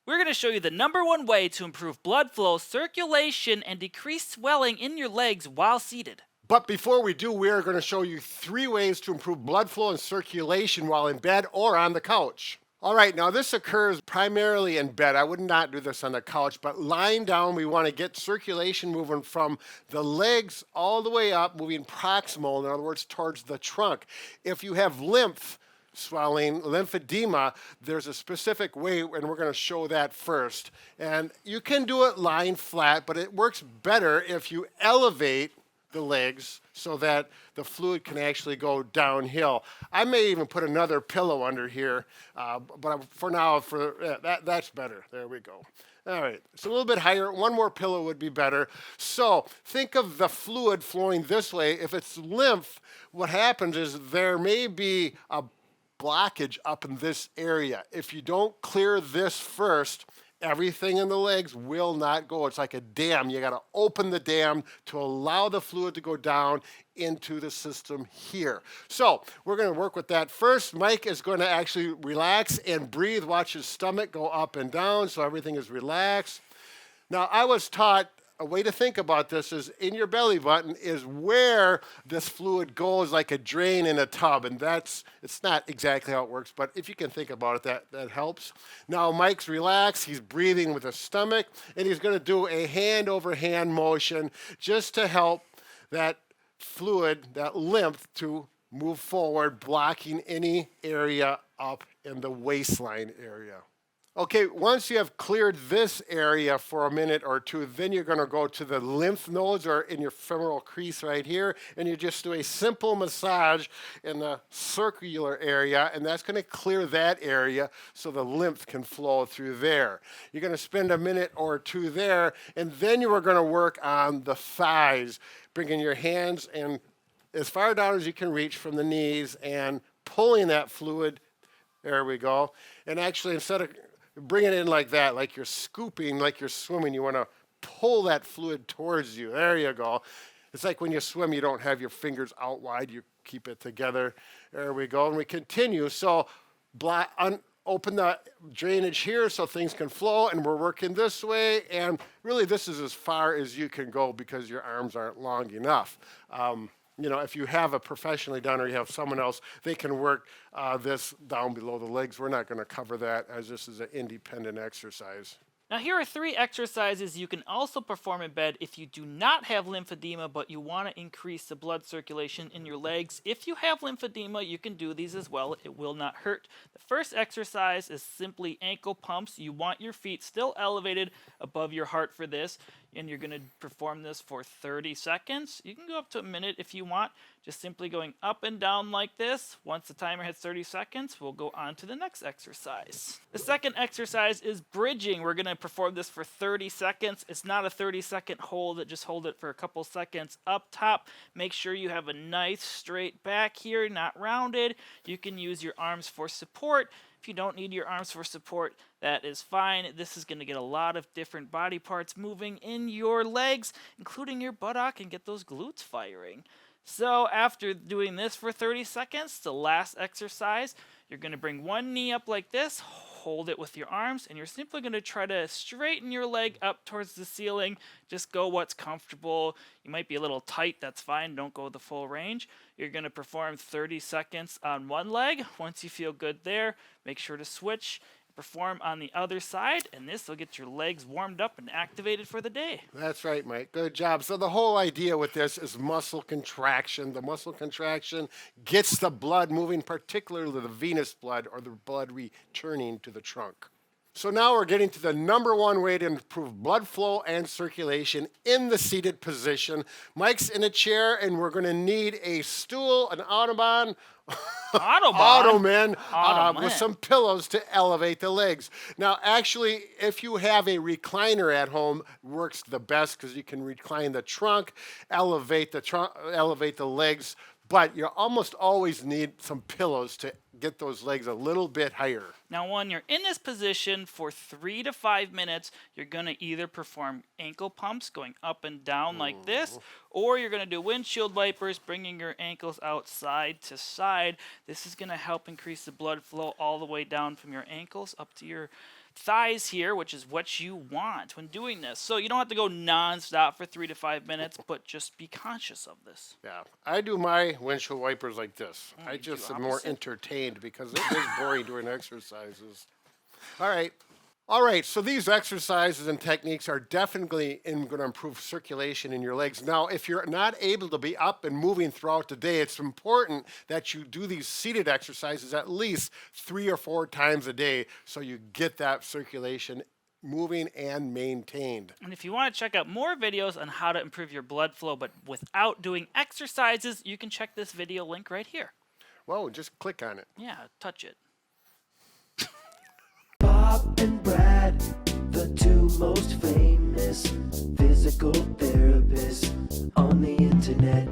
We're going to show you the #1 way to improve blood flow, circulation, and decrease swelling in your legs while seated. But before we do, we are going to show you 3 ways to improve blood flow and circulation while in bed or on the couch. All right, now this occurs primarily in bed. I would not do this on the couch, but lying down, we want to get circulation moving from the legs all the way up, moving proximal, in other words, towards the trunk. If you have lymph swelling, lymphedema, there's a specific way, and we're going to show that first. And you can do it lying flat, but it works better if you elevate the legs so that the fluid can actually go downhill. I may even put another pillow under here, but for now, that's better. There we go. All right, it's a little bit higher. One more pillow would be better. So think of the fluid flowing this way. If it's lymph, what happens is there may be a blockage up in this area. If you don't clear this first, everything in the legs will not go. It's like a dam. You got to open the dam to allow the fluid to go down into the system here. So we're going to work with that first. Mike is going to actually relax and breathe. Watch his stomach go up and down so everything is relaxed. Now, I was taught a way to think about this is in your belly button is where this fluid goes like a drain in a tub. And it's not exactly how it works, but if you can think about it, that helps. Now Mike's relaxed, he's breathing with his stomach, and he's going to do a hand over hand motion just to help that fluid, that lymph, to move forward, blocking any area up in the waistline area. Okay, once you have cleared this area for a minute or two, then you're going to go to the lymph nodes or in your femoral crease right here, and you just do a simple massage in the circular area, and that's going to clear that area so the lymph can flow through there. You're going to spend a minute or two there, and then you are going to work on the thighs, bringing your hands in as far down as you can reach from the knees and pulling that fluid. There we go. And actually, instead of bring it in like that, like you're scooping, like you're swimming. You want to pull that fluid towards you. There you go. It's like when you swim, you don't have your fingers out wide. You keep it together. There we go. And we continue. So open the drainage here so things can flow. And we're working this way. And really, this is as far as you can go because your arms aren't long enough. If you have a professionally done or you have someone else, they can work this down below the legs. We're not going to cover that as this is an independent exercise. Now here are 3 exercises you can also perform in bed if you do not have lymphedema but you want to increase the blood circulation in your legs. If you have lymphedema, you can do these as well. It will not hurt. The first exercise is simply ankle pumps. You want your feet still elevated above your heart for this, and you're going to perform this for 30 seconds. You can go up to a minute if you want, just simply going up and down like this. Once the timer hits 30 seconds, we'll go on to the next exercise. The second exercise is bridging. We're going to perform this for 30 seconds. It's not a 30-second hold. Just hold it for a couple seconds up top. Make sure you have a nice straight back here, not rounded. You can use your arms for support. If you don't need your arms for support, that is fine. This is going to get a lot of different body parts moving in your legs, including your buttock, and get those glutes firing. So after doing this for 30 seconds, the last exercise, you're going to bring one knee up like this, hold it with your arms, and you're simply going to try to straighten your leg up towards the ceiling. Just go what's comfortable. You might be a little tight, that's fine. Don't go the full range. You're going to perform 30 seconds on one leg. Once you feel good there, make sure to switch. Perform on the other side, and this will get your legs warmed up and activated for the day. That's right, Mike. Good job. So the whole idea with this is muscle contraction. The muscle contraction gets the blood moving, particularly the venous blood or the blood returning to the trunk. So now we're getting to the #1 way to improve blood flow and circulation in the seated position. Mike's in a chair, and we're going to need a stool, an ottoman with some pillows to elevate the legs. Now, actually, if you have a recliner at home, it works the best because you can recline the trunk, elevate the legs, but you almost always need some pillows to get those legs a little bit higher. Now, when you're in this position for 3 to 5 minutes, you're going to either perform ankle pumps going up and down like this, or you're going to do windshield wipers, bringing your ankles out side to side. This is going to help increase the blood flow all the way down from your ankles up to your thighs here, which is what you want when doing this. So you don't have to go non-stop for 3 to 5 minutes, but just be conscious of this. Yeah, I do my windshield wipers like this. I you just do am more opposite? entertained because it is boring doing exercises. All right, so these exercises and techniques are definitely going to improve circulation in your legs. Now, if you're not able to be up and moving throughout the day, it's important that you do these seated exercises at least 3 or 4 times a day so you get that circulation moving and maintained. And if you want to check out more videos on how to improve your blood flow but without doing exercises, you can check this video link right here. Whoa, just click on it. Yeah, touch it. Bob and Brad, the 2 most famous physical therapists on the internet.